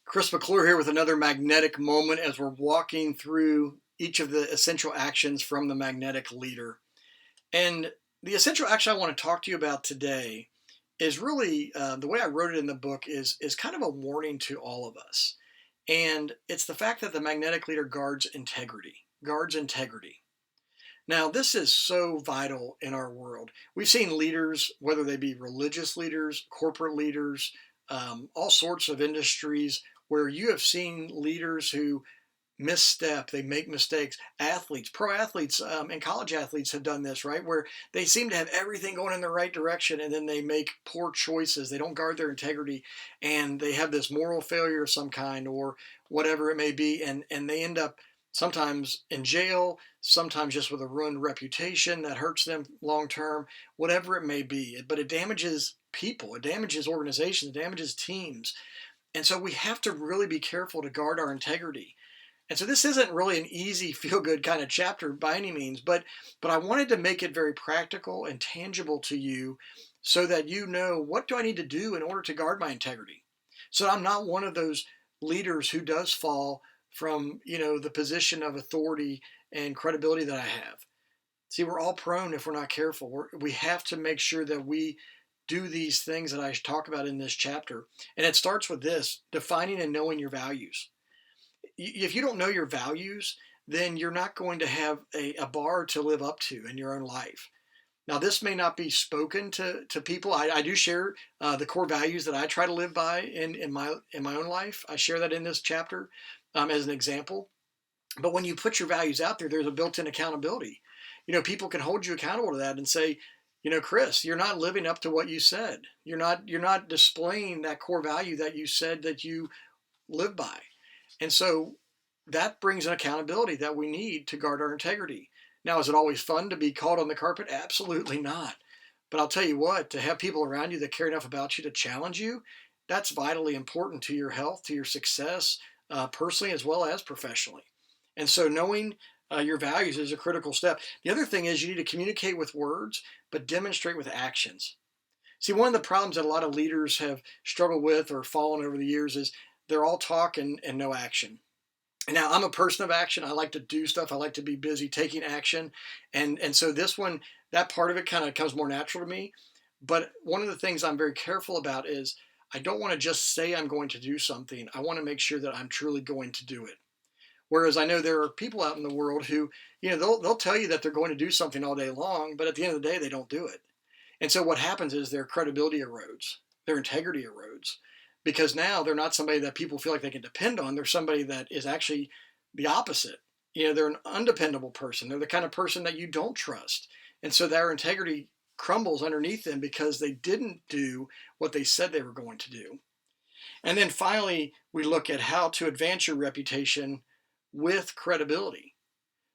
Chris McClure here with another magnetic moment as we're walking through each of the essential actions from the magnetic leader. And the essential action I want to talk to you about today is really the way I wrote it in the book is kind of a warning to all of us. And it's the fact that the magnetic leader guards integrity, guards integrity. Now, this is so vital in our world. We've seen leaders, whether they be religious leaders, corporate leaders, all sorts of industries, where you have seen leaders who misstep, they make mistakes. Athletes, pro athletes, and college athletes have done this, right? Where they seem to have everything going in the right direction and then they make poor choices. They don't guard their integrity and they have this moral failure of some kind or whatever it may be. And they end up sometimes in jail, sometimes just with a ruined reputation that hurts them long term, whatever it may be. But it damages people, it damages organizations, it damages teams. And so we have to really be careful to guard our integrity. And so this isn't really an easy feel good kind of chapter by any means, but I wanted to make it very practical and tangible to you so that you know, what do I need to do in order to guard my integrity? So I'm not one of those leaders who does fall from, the position of authority and credibility that I have. See, we're all prone if we're not careful. We have to make sure that we do these things that I talk about in this chapter. And it starts with this: defining and knowing your values. If you don't know your values, then you're not going to have a bar to live up to in your own life. Now, this may not be spoken to people. I do share the core values that I try to live by in my own life. I share that in this chapter as an example. But when you put your values out there, there's a built-in accountability. People can hold you accountable to that and say, Chris, you're not living up to what you said. You're not displaying that core value that you said that you live by. And so that brings an accountability that we need to guard our integrity. Now, is it always fun to be called on the carpet? Absolutely not. But I'll tell you what, to have people around you that care enough about you to challenge you, that's vitally important to your health, to your success, personally as well as professionally. And so knowing your values is a critical step. The other thing is you need to communicate with words, but demonstrate with actions. See, one of the problems that a lot of leaders have struggled with or fallen over the years is they're all talk and no action. Now, I'm a person of action. I like to do stuff. I like to be busy taking action. And so this one, that part of it kind of comes more natural to me. But one of the things I'm very careful about is I don't want to just say I'm going to do something. I want to make sure that I'm truly going to do it. Whereas I know there are people out in the world who, they'll tell you that they're going to do something all day long, but at the end of the day, they don't do it. And so what happens is their credibility erodes, their integrity erodes, because now they're not somebody that people feel like they can depend on. They're somebody that is actually the opposite. They're an undependable person. They're the kind of person that you don't trust. And so their integrity crumbles underneath them because they didn't do what they said they were going to do. And then finally, we look at how to advance your reputation with credibility.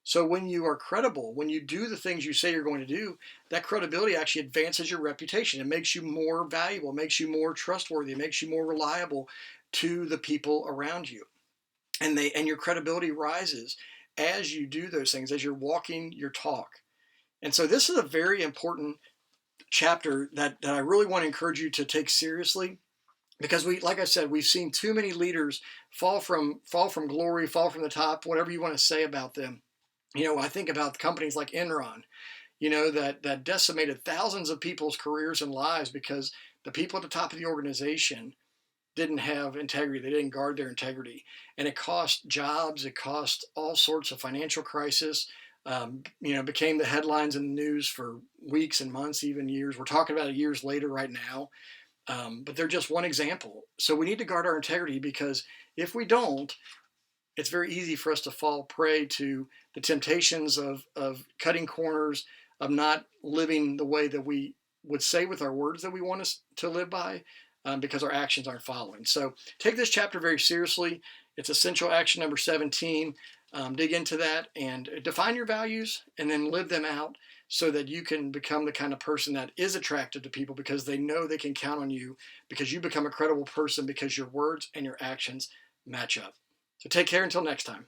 So when you are credible, when you do the things you say you're going to do, that credibility actually advances your reputation. It makes you more valuable, makes you more trustworthy, makes you more reliable to the people around you. And your credibility rises as you do those things, as you're walking your talk. And so this is a very important chapter that I really want to encourage you to take seriously, because like I said, we've seen too many leaders fall from glory, fall from the top, whatever you want to say about them. I think about companies like Enron, that decimated thousands of people's careers and lives because the people at the top of the organization didn't have integrity. They didn't guard their integrity. And it cost jobs. It cost all sorts of financial crisis, became the headlines in the news for weeks and months, even years. We're talking about it years later right now. But they're just one example. So we need to guard our integrity, because if we don't, it's very easy for us to fall prey to the temptations of cutting corners, of not living the way that we would say with our words that we want us to live by, because our actions aren't following. So take this chapter very seriously. It's essential action number 17. Dig into that and define your values and then live them out so that you can become the kind of person that is attractive to people because they know they can count on you, because you become a credible person because your words and your actions match up. So take care until next time.